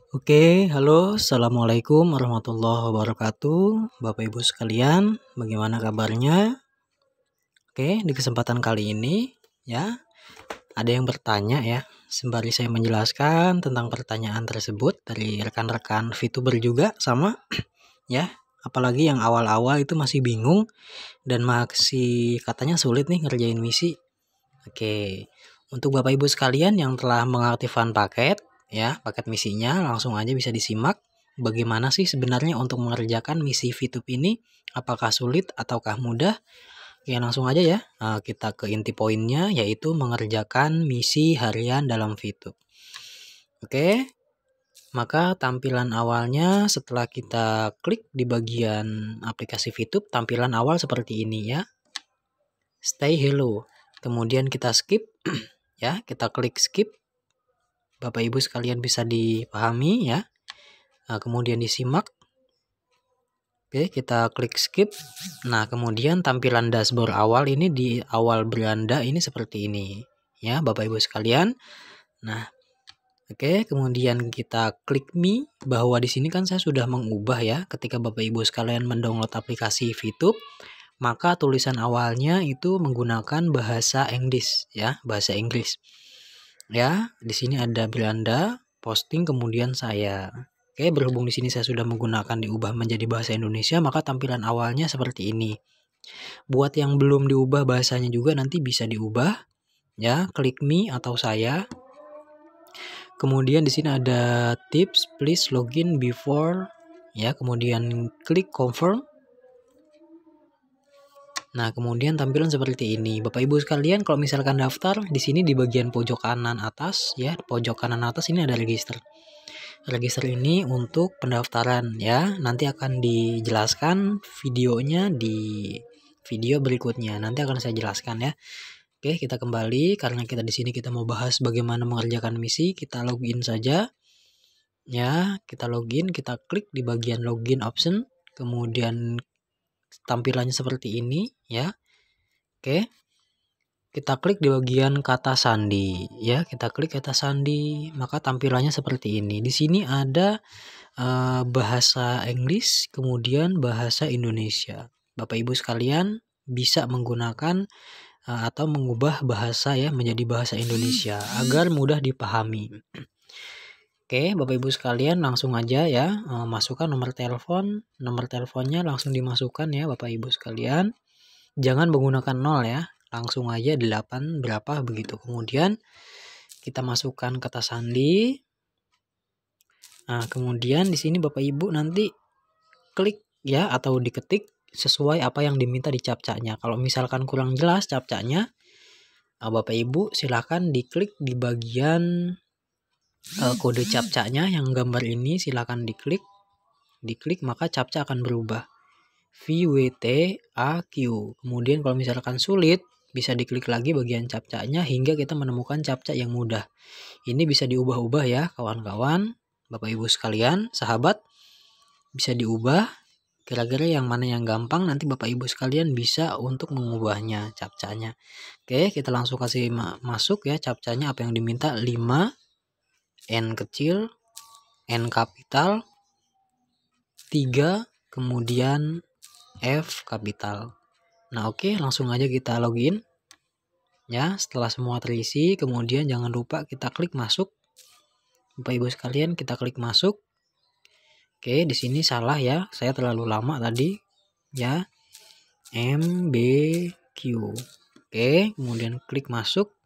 Oke, halo, assalamualaikum warahmatullahi wabarakatuh, Bapak Ibu sekalian, bagaimana kabarnya? Oke, di kesempatan kali ini, ya, ada yang bertanya ya, sembari saya menjelaskan tentang pertanyaan tersebut dari rekan-rekan VTuber juga sama, ya, apalagi yang awal-awal itu masih bingung dan masih katanya sulit nih ngerjain misi. Oke, untuk Bapak Ibu sekalian yang telah mengaktifkan paket, ya, paket misinya langsung aja bisa disimak. Bagaimana sih sebenarnya untuk mengerjakan misi VTube ini? Apakah sulit ataukah mudah? Ya langsung aja ya, kita ke inti poinnya yaitu mengerjakan misi harian dalam VTube. Oke, maka tampilan awalnya setelah kita klik di bagian aplikasi VTube, tampilan awal seperti ini ya. Stay hello. Kemudian kita skip ya, kita klik skip. Bapak Ibu sekalian bisa dipahami ya. Kemudian disimak. Oke, kita klik skip. Nah, kemudian tampilan dashboard awal ini di awal beranda ini seperti ini ya, Bapak Ibu sekalian. Nah, oke, kemudian kita klik me, bahwa di sini kan saya sudah mengubah ya, ketika Bapak Ibu sekalian mendownload aplikasi VTube, maka tulisan awalnya itu menggunakan bahasa Inggris ya, bahasa Inggris. Ya, di sini ada beranda, posting, kemudian saya. Oke, berhubung di sini saya sudah menggunakan diubah menjadi bahasa Indonesia, maka tampilan awalnya seperti ini. Buat yang belum diubah bahasanya juga nanti bisa diubah ya, klik me atau saya. Kemudian di sini ada tips, please login before ya, kemudian klik confirm. Nah, kemudian tampilan seperti ini. Bapak Ibu sekalian, kalau misalkan daftar, di sini di bagian pojok kanan atas ya, pojok kanan atas ini ada register. Register ini untuk pendaftaran ya. Nanti akan dijelaskan videonya di video berikutnya. Nanti akan saya jelaskan ya. Oke, kita kembali karena kita di sini kita mau bahas bagaimana mengerjakan misi. Kita login saja. Ya, kita login, kita klik di bagian login option, kemudian tampilannya seperti ini ya. Oke. Kita klik di bagian kata sandi ya, kita klik kata sandi, maka tampilannya seperti ini. Di sini ada bahasa Inggris, kemudian bahasa Indonesia. Bapak Ibu sekalian bisa menggunakan atau mengubah bahasa ya menjadi bahasa Indonesia agar mudah dipahami. Oke, Bapak Ibu sekalian langsung aja ya, masukkan nomor telepon, nomor teleponnya langsung dimasukkan ya Bapak Ibu sekalian. Jangan menggunakan 0 ya, langsung aja 8 berapa begitu. Kemudian kita masukkan kata sandi. Nah, kemudian di sini Bapak Ibu nanti klik ya atau diketik sesuai apa yang diminta di captchanya. Kalau misalkan kurang jelas captchanya, Bapak Ibu silakan diklik di bagian kode captchanya yang gambar ini, silakan diklik maka captcha akan berubah. VWTAQ. Kemudian kalau misalkan sulit, bisa diklik lagi bagian captchanya hingga kita menemukan captcha yang mudah. Ini bisa diubah-ubah ya kawan-kawan, Bapak Ibu sekalian, sahabat, bisa diubah. Kira-kira yang mana yang gampang, nanti Bapak Ibu sekalian bisa untuk mengubahnya captchanya. Oke, kita langsung kasih masuk ya captchanya apa yang diminta. 5 N kecil, N kapital, 3 kemudian F kapital. Nah, oke, langsung aja kita login. Ya, setelah semua terisi, kemudian jangan lupa kita klik masuk. Bapak Ibu sekalian, kita klik masuk. Oke, di sini salah ya. Saya terlalu lama tadi. Ya. MBQ. Oke, kemudian klik masuk.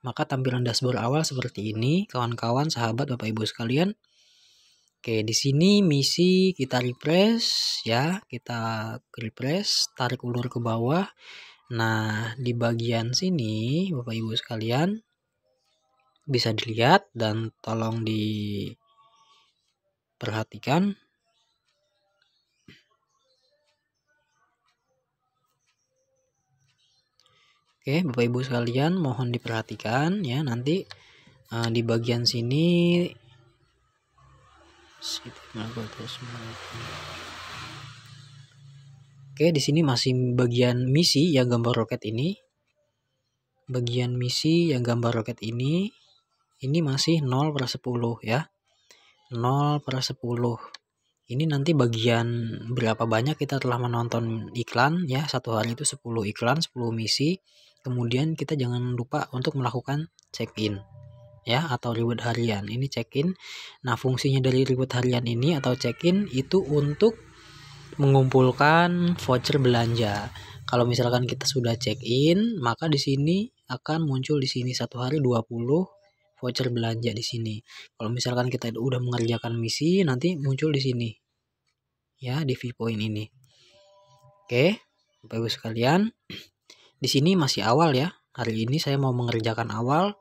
Maka tampilan dashboard awal seperti ini, kawan-kawan, sahabat, Bapak Ibu sekalian. Oke, di sini misi kita refresh ya, kita refresh, tarik ulur ke bawah. Nah, di bagian sini Bapak Ibu sekalian bisa dilihat dan tolong diperhatikan. Oke, Bapak Ibu sekalian mohon diperhatikan ya, nanti di bagian sini Oke, di sini masih bagian misi yang gambar roket ini. Bagian misi yang gambar roket ini masih 0/10 ya. 0/10. Ini nanti bagian berapa banyak kita telah menonton iklan ya. Satu hari itu 10 iklan, 10 misi. Kemudian kita jangan lupa untuk melakukan check-in ya, atau reward harian. Ini check-in. Nah, fungsinya dari reward harian ini atau check-in itu untuk mengumpulkan voucher belanja. Kalau misalkan kita sudah check-in, maka di sini akan muncul di sini satu hari 20 voucher belanja di sini. Kalau misalkan kita udah mengerjakan misi, nanti muncul di sini. Ya, di Vpoint ini. Oke, Bapak Ibu sekalian, di sini masih awal ya. Hari ini saya mau mengerjakan awal.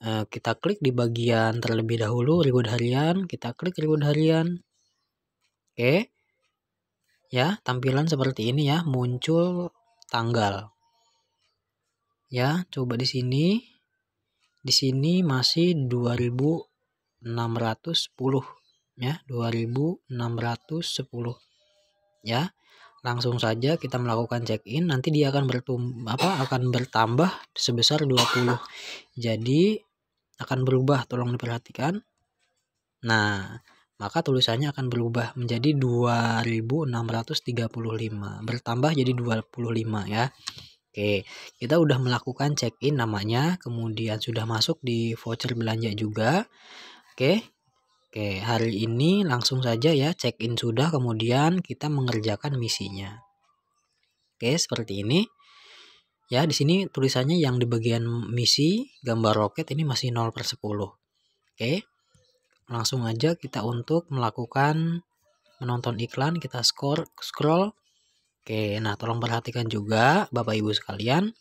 Kita klik di bagian terlebih dahulu reward harian, kita klik reward harian. Oke. Ya, tampilan seperti ini ya, muncul tanggal. Ya, coba di sini. Di sini masih 2610 ya, 2610. Ya. Langsung saja kita melakukan check-in, nanti dia akan bertambah sebesar 20. Jadi akan berubah, tolong diperhatikan. Nah, maka tulisannya akan berubah menjadi 2635, bertambah jadi 25 ya. Oke, kita udah melakukan check-in namanya, kemudian sudah masuk di voucher belanja juga. Oke, hari ini langsung saja ya, check-in sudah, kemudian kita mengerjakan misinya. Oke, seperti ini. Ya, di sini tulisannya yang di bagian misi gambar roket ini masih 0/10. Oke. Langsung aja kita untuk melakukan menonton iklan, kita scroll. Oke, nah tolong perhatikan juga Bapak Ibu sekalian.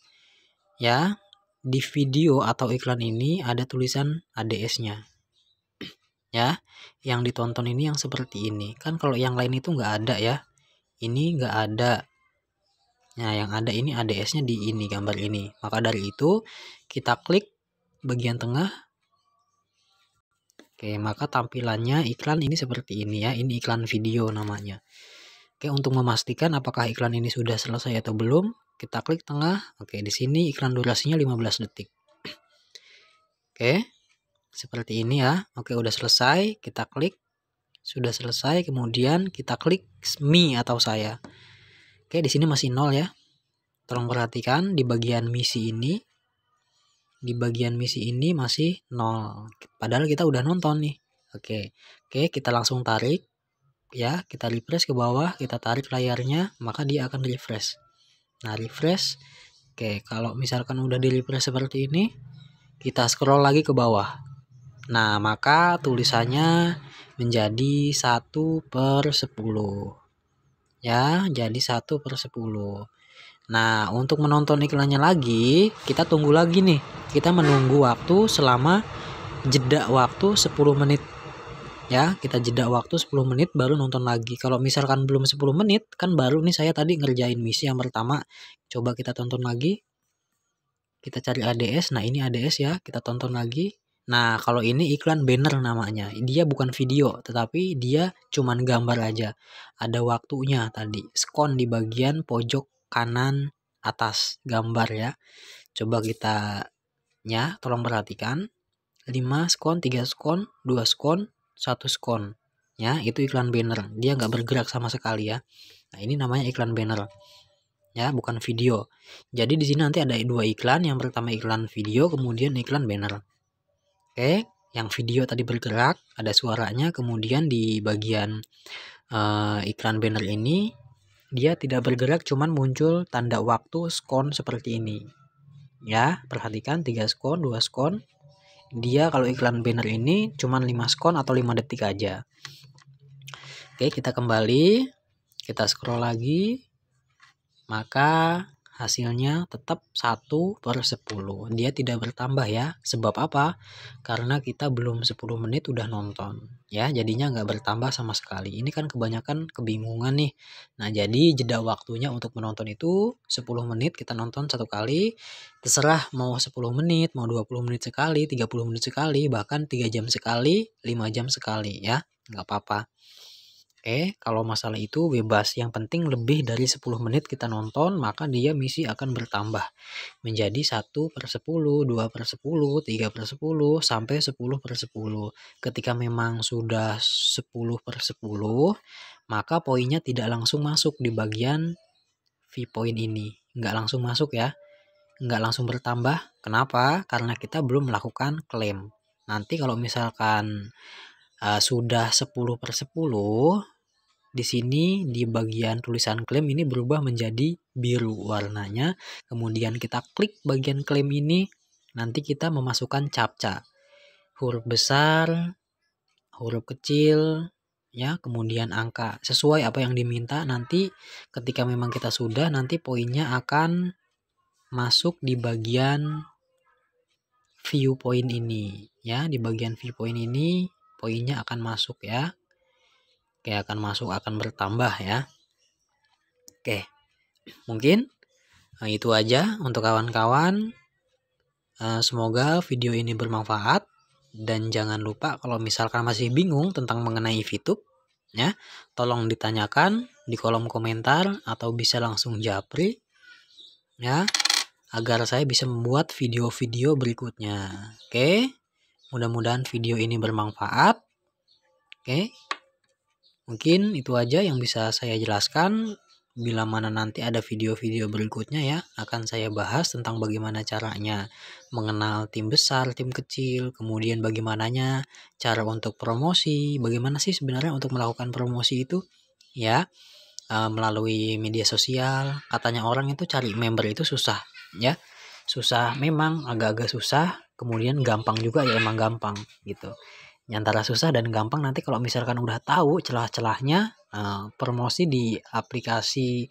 Ya, di video atau iklan ini ada tulisan ADS-nya. Ya, yang ditonton ini yang seperti ini. Kan kalau yang lain itu nggak ada ya. Ini nggak ada. Nah, yang ada ini ADS-nya di ini, gambar ini. Maka dari itu, kita klik bagian tengah. Oke, maka tampilannya iklan ini seperti ini ya. Ini iklan video namanya. Oke, untuk memastikan apakah iklan ini sudah selesai atau belum, kita klik tengah. Oke, di sini iklan durasinya 15 detik. Oke, seperti ini ya. Oke, udah selesai. Kita klik. Sudah selesai, kemudian kita klik me atau saya. Oke, di sini masih 0 ya. Tolong perhatikan di bagian misi ini. Di bagian misi ini masih 0. Padahal kita udah nonton nih. Oke, kita langsung tarik. Ya, kita refresh ke bawah, kita tarik layarnya, maka dia akan refresh. Nah, refresh. Oke, kalau misalkan udah di refresh seperti ini, kita scroll lagi ke bawah. Nah, maka tulisannya menjadi 1/10. Ya, jadi 1/10. Nah, untuk menonton iklannya lagi, kita tunggu lagi nih. Kita menunggu waktu selama jeda waktu 10 menit. Ya, kita jeda waktu 10 menit baru nonton lagi. Kalau misalkan belum 10 menit, kan baru nih saya tadi ngerjain misi yang pertama. Coba kita tonton lagi. Kita cari ADS. Nah, ini ADS ya, kita tonton lagi. Nah, kalau ini iklan banner namanya. Dia bukan video, tetapi dia cuman gambar aja. Ada waktunya tadi. Skon di bagian pojok kanan atas gambar ya. Coba tolong perhatikan. 5 skon, 3 skon, 2 skon, 1 skon. Ya, itu iklan banner. Dia nggak bergerak sama sekali ya. Nah, ini namanya iklan banner. Ya, bukan video. Jadi di sini nanti ada 2 iklan. Yang pertama iklan video, kemudian iklan banner. Oke, yang video tadi bergerak, ada suaranya, kemudian di bagian iklan banner ini dia tidak bergerak, cuman muncul tanda waktu skon seperti ini. Ya, perhatikan 3 skon, 2 skon. Dia kalau iklan banner ini cuman 5 skon atau 5 detik aja. Oke, kita kembali, kita scroll lagi. Maka hasilnya tetap 1/10. Dia tidak bertambah ya. Sebab apa? Karena kita belum 10 menit udah nonton. Ya, jadinya nggak bertambah sama sekali. Ini kan kebanyakan kebingungan nih. Nah, jadi jeda waktunya untuk menonton itu 10 menit kita nonton satu kali. Terserah mau 10 menit, mau 20 menit sekali, 30 menit sekali, bahkan 3 jam sekali, 5 jam sekali ya. Nggak apa-apa. Oke, kalau masalah itu bebas. Yang penting lebih dari 10 menit kita nonton, maka dia misi akan bertambah menjadi 1/10, 2/10, 3/10, sampai 10/10. Ketika memang sudah 10/10, maka poinnya tidak langsung masuk di bagian V-point ini. Nggak langsung masuk ya. Nggak langsung bertambah. Kenapa? Karena kita belum melakukan klaim. Nanti kalau misalkan sudah 10/10, di sini di bagian tulisan klaim ini berubah menjadi biru warnanya. Kemudian kita klik bagian klaim ini, nanti kita memasukkan captcha. Huruf besar, huruf kecil, ya, kemudian angka. Sesuai apa yang diminta, nanti ketika memang kita sudah, nanti poinnya akan masuk di bagian viewpoint ini. Ya, di bagian viewpoint ini poinnya akan masuk ya. Oke, akan masuk, akan bertambah ya. Oke, mungkin itu aja untuk kawan-kawan. Semoga video ini bermanfaat. Dan jangan lupa kalau misalkan masih bingung tentang mengenai VTube, ya, tolong ditanyakan di kolom komentar atau bisa langsung japri, ya, agar saya bisa membuat video-video berikutnya. Oke, mudah-mudahan video ini bermanfaat. Oke, mungkin itu aja yang bisa saya jelaskan. Bila mana nanti ada video-video berikutnya ya, akan saya bahas tentang bagaimana caranya mengenal tim besar, tim kecil, kemudian bagaimananya cara untuk promosi, bagaimana sih sebenarnya untuk melakukan promosi itu ya, melalui media sosial. Katanya orang itu cari member itu susah ya, susah memang, agak-agak susah, kemudian gampang juga ya, emang gampang gitu. Antara susah dan gampang, nanti kalau misalkan udah tahu celah-celahnya, promosi di aplikasi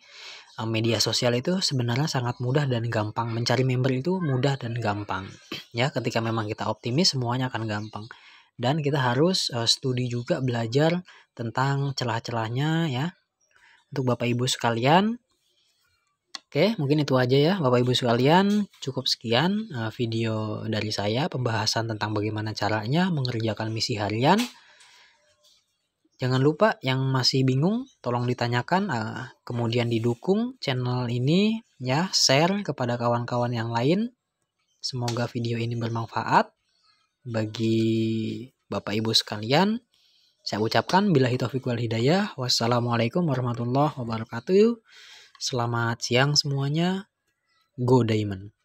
media sosial itu sebenarnya sangat mudah dan gampang. Mencari member itu mudah dan gampang. Ya, ketika memang kita optimis, semuanya akan gampang. Dan kita harus studi juga, belajar tentang celah-celahnya ya. Untuk Bapak Ibu sekalian, oke, mungkin itu aja ya Bapak Ibu sekalian. Cukup sekian video dari saya, pembahasan tentang bagaimana caranya mengerjakan misi harian. Jangan lupa yang masih bingung, tolong ditanyakan, kemudian didukung channel ini ya, share kepada kawan-kawan yang lain. Semoga video ini bermanfaat bagi Bapak Ibu sekalian. Saya ucapkan billahi taufiq wal hidayah. Wassalamualaikum warahmatullahi wabarakatuh. Selamat siang semuanya. Go Diamond.